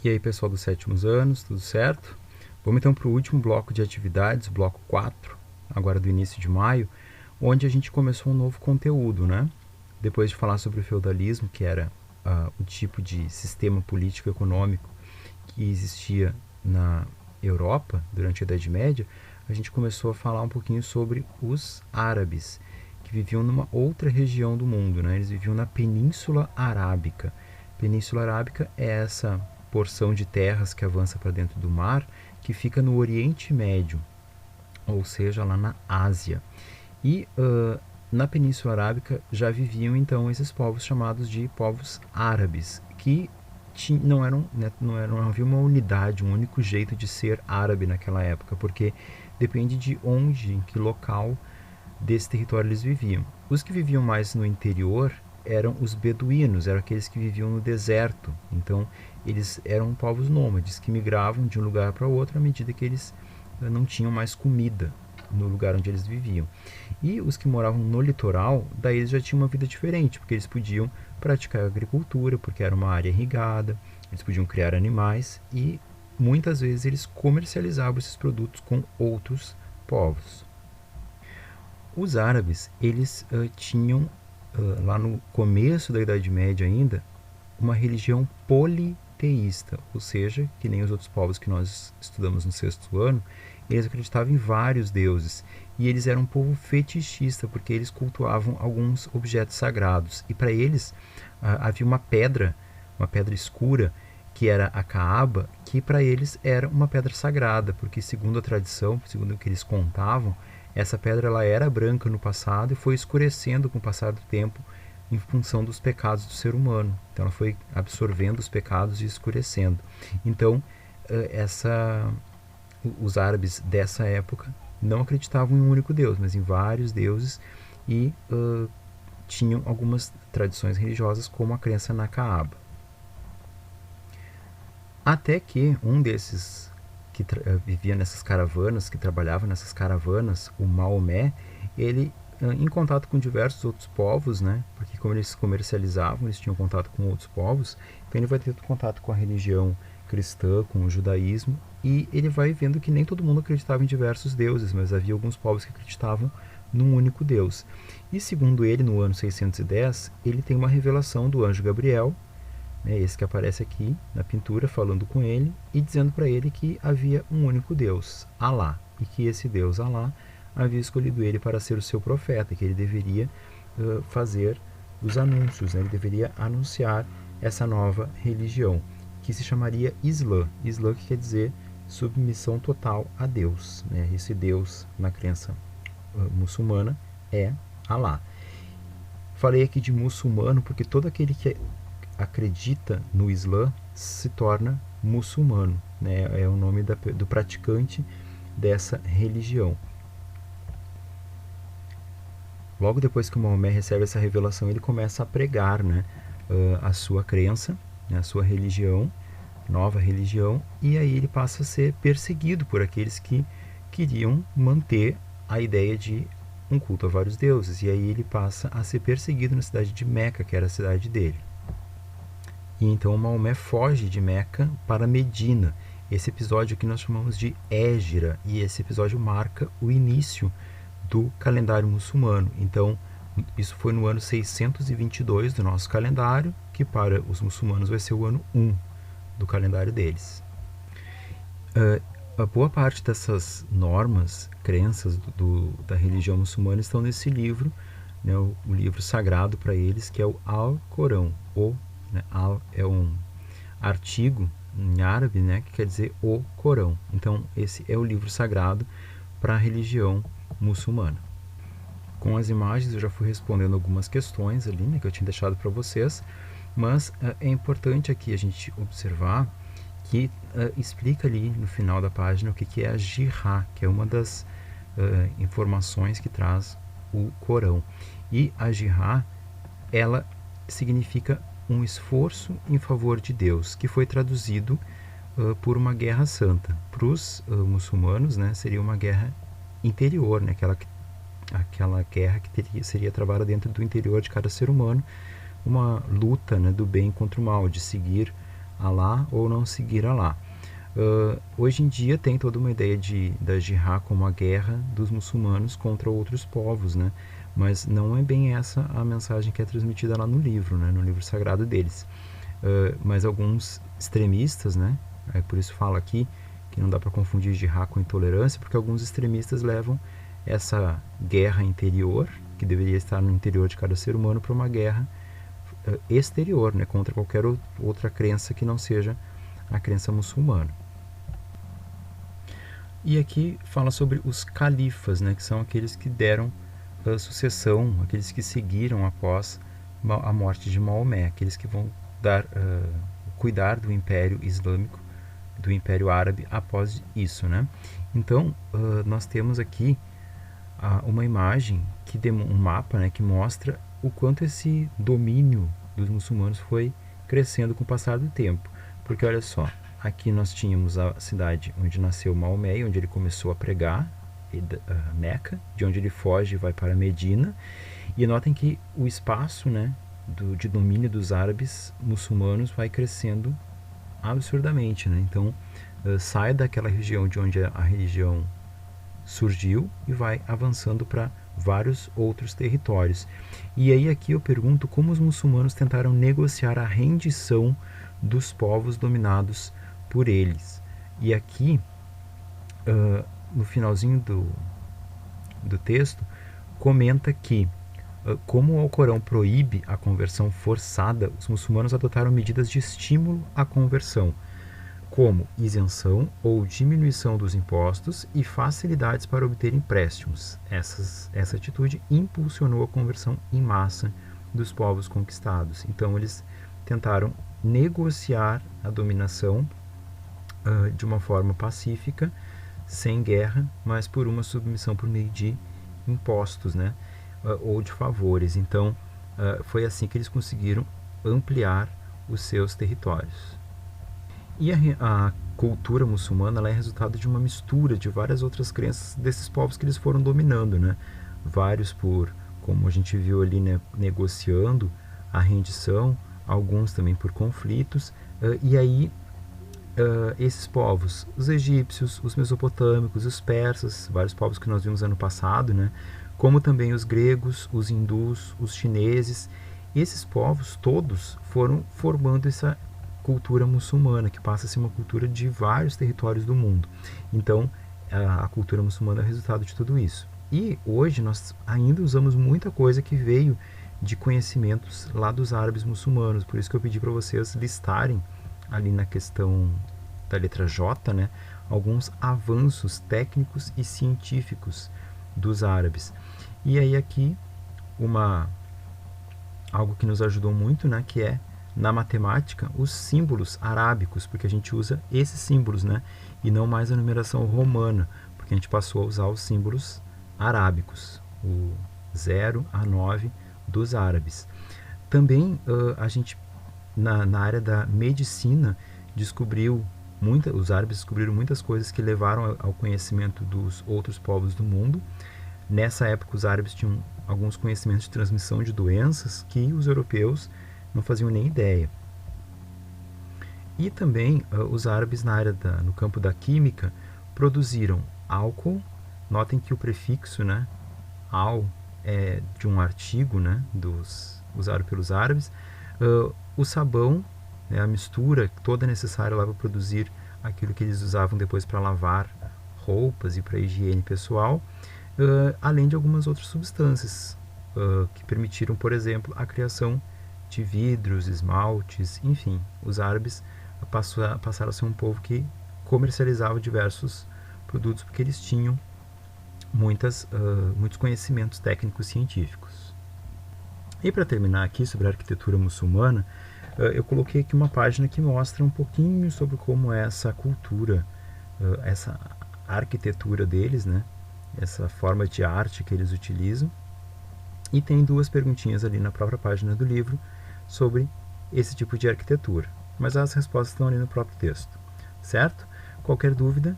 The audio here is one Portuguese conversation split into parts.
E aí, pessoal dos sétimos anos, tudo certo? Vamos então para o último bloco de atividades, bloco 4, agora do início de maio, onde a gente começou um novo conteúdo, né? Depois de falar sobre o feudalismo, que era o tipo de sistema político-econômico que existia na Europa durante a Idade Média, a gente começou a falar um pouquinho sobre os árabes, que viviam numa outra região do mundo, né? Eles viviam na Península Arábica. Península Arábica é essa porção de terras que avança para dentro do mar, que fica no Oriente Médio, ou seja, lá na Ásia. E na Península Arábica já viviam então esses povos chamados de povos árabes, que não eram, né, não havia uma unidade, um único jeito de ser árabe naquela época, porque depende de onde, em que local desse território eles viviam. Os que viviam mais no interior eram os beduínos, eram aqueles que viviam no deserto. Então, eles eram povos nômades que migravam de um lugar para outro à medida que eles não tinham mais comida no lugar onde eles viviam. E os que moravam no litoral, daí eles já tinham uma vida diferente, porque eles podiam praticar agricultura, porque era uma área irrigada, eles podiam criar animais e muitas vezes eles comercializavam esses produtos com outros povos. Os árabes, eles tinham, lá no começo da Idade Média ainda, uma religião politeísta, ou seja, que nem os outros povos que nós estudamos no sexto ano, eles acreditavam em vários deuses. E eles eram um povo fetichista, porque eles cultuavam alguns objetos sagrados. E para eles havia uma pedra escura, que era a Caaba, que para eles era uma pedra sagrada, porque segundo a tradição, segundo o que eles contavam, essa pedra ela era branca no passado e foi escurecendo com o passar do tempo em função dos pecados do ser humano. Então ela foi absorvendo os pecados e escurecendo. Então os árabes dessa época não acreditavam em um único Deus, mas em vários deuses e tinham algumas tradições religiosas como a crença na Caaba. Até que um desses que vivia nessas caravanas, que trabalhava nessas caravanas, o Maomé, ele em contato com diversos outros povos, né? Porque como eles comercializavam, eles tinham contato com outros povos, então ele vai ter contato com a religião cristã, com o judaísmo, e ele vai vendo que nem todo mundo acreditava em diversos deuses, mas havia alguns povos que acreditavam num único Deus. E segundo ele, no ano 610, ele tem uma revelação do anjo Gabriel, né, esse que aparece aqui na pintura, falando com ele e dizendo para ele que havia um único Deus, Alá, e que esse Deus Alá havia escolhido ele para ser o seu profeta, que ele deveria fazer os anúncios, né? Ele deveria anunciar essa nova religião, que se chamaria Islã. Islã que quer dizer submissão total a Deus, né? Esse Deus, na crença muçulmana, é Alá. Falei aqui de muçulmano porque todo aquele que acredita no Islã se torna muçulmano, né? É o nome do praticante dessa religião. Logo depois que o Maomé recebe essa revelação, ele começa a pregar, né, a sua crença, né, a sua religião, nova religião, e aí ele passa a ser perseguido por aqueles que queriam manter a ideia de um culto a vários deuses. E aí ele passa a ser perseguido na cidade de Meca, que era a cidade dele. E então Maomé foge de Meca para Medina. Esse episódio aqui nós chamamos de Hégira, e esse episódio marca o início do calendário muçulmano. Então, isso foi no ano 622 do nosso calendário, que para os muçulmanos vai ser o ano 1 do calendário deles. A boa parte dessas normas, crenças da religião muçulmana estão nesse livro, né, o livro sagrado para eles, que é o Alcorão. Né, Al é um artigo em árabe, né, que quer dizer o Corão. Então, esse é o livro sagrado para a religião muçulmana. Com as imagens eu já fui respondendo algumas questões ali, né, que eu tinha deixado para vocês, mas é importante aqui a gente observar que explica ali no final da página o que é a jihá, que é uma das informações que traz o Corão. E a jihá, ela significa um esforço em favor de Deus, que foi traduzido por uma guerra santa. Para os muçulmanos, né, seria uma guerra interior, né, aquela guerra que seria travada dentro do interior de cada ser humano, uma luta, né, do bem contra o mal, de seguir Alá ou não seguir Alá. Hoje em dia tem toda uma ideia da jihad como a guerra dos muçulmanos contra outros povos, né? Mas não é bem essa a mensagem que é transmitida lá no livro, né? No livro sagrado deles. Mas alguns extremistas, né? Por isso falo aqui que não dá para confundir jihad com intolerância, porque alguns extremistas levam essa guerra interior, que deveria estar no interior de cada ser humano, para uma guerra exterior, né? Contra qualquer outra crença que não seja a crença muçulmana. E aqui fala sobre os califas, né, que são aqueles que deram sucessão, aqueles que seguiram após a morte de Maomé, aqueles que vão cuidar do Império Islâmico, do Império Árabe após isso, né? Então, nós temos aqui uma imagem, um mapa, né, que mostra o quanto esse domínio dos muçulmanos foi crescendo com o passar do tempo. Porque olha só, aqui nós tínhamos a cidade onde nasceu Maomé, onde ele começou a pregar, Meca, de onde ele foge e vai para Medina. E notem que o espaço, né, de domínio dos árabes muçulmanos vai crescendo absurdamente, né? Então, sai daquela região de onde a religião surgiu e vai avançando para vários outros territórios. E aí aqui eu pergunto como os muçulmanos tentaram negociar a rendição dos povos dominados por eles. E aqui, no finalzinho do texto, comenta que, como o Alcorão proíbe a conversão forçada, os muçulmanos adotaram medidas de estímulo à conversão, como isenção ou diminuição dos impostos e facilidades para obter empréstimos. Essa atitude impulsionou a conversão em massa dos povos conquistados. Então, eles tentaram negociar a dominação de uma forma pacífica, sem guerra, mas por uma submissão por meio de impostos, né? Ou de favores. Então, foi assim que eles conseguiram ampliar os seus territórios. E a cultura muçulmana ela é resultado de uma mistura de várias outras crenças desses povos que eles foram dominando, né? Vários como a gente viu ali, né, negociando a rendição, alguns também por conflitos, e aí esses povos, os egípcios, os mesopotâmicos, os persas, vários povos que nós vimos ano passado, né, como também os gregos, os hindus, os chineses, esses povos todos foram formando essa cultura muçulmana, que passa a ser uma cultura de vários territórios do mundo. Então, a cultura muçulmana é o resultado de tudo isso. E hoje nós ainda usamos muita coisa que veio de conhecimentos lá dos árabes muçulmanos. Por isso que eu pedi para vocês listarem ali na questão da letra J, né, alguns avanços técnicos e científicos dos árabes. E aí aqui algo que nos ajudou muito, né, que é na matemática os símbolos arábicos, porque a gente usa esses símbolos, né, e não mais a numeração romana, porque a gente passou a usar os símbolos arábicos, o 0 a 9 dos árabes. Também a gente, na área da medicina, os árabes descobriram muitas coisas que levaram ao conhecimento dos outros povos do mundo. Nessa época, os árabes tinham alguns conhecimentos de transmissão de doenças que os europeus não faziam nem ideia. E também os árabes no campo da química produziram álcool. Notem que o prefixo, né, al, é de um artigo, né, usado pelos árabes. O sabão, né, a mistura toda necessária lá para produzir aquilo que eles usavam depois para lavar roupas e para higiene pessoal, além de algumas outras substâncias que permitiram, por exemplo, a criação de vidros, esmaltes, enfim. Os árabes passaram a ser um povo que comercializava diversos produtos porque eles tinham muitos conhecimentos técnicos científicos. E para terminar aqui sobre a arquitetura muçulmana, eu coloquei aqui uma página que mostra um pouquinho sobre como é essa cultura, essa arquitetura deles, né? Essa forma de arte que eles utilizam. E tem duas perguntinhas ali na própria página do livro sobre esse tipo de arquitetura. Mas as respostas estão ali no próprio texto, certo? Qualquer dúvida,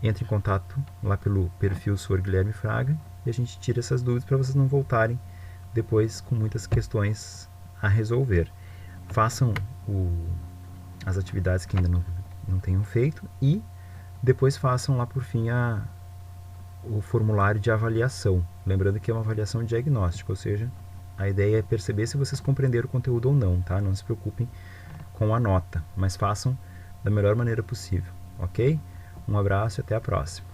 entre em contato lá pelo perfil Sr. Guilherme Fraga e a gente tira essas dúvidas para vocês não voltarem depois com muitas questões a resolver. Façam as atividades que ainda não tenham feito e depois façam lá por fim o formulário de avaliação. Lembrando que é uma avaliação diagnóstica, ou seja, a ideia é perceber se vocês compreenderam o conteúdo ou não, tá? Não se preocupem com a nota, mas façam da melhor maneira possível, ok? Um abraço e até a próxima.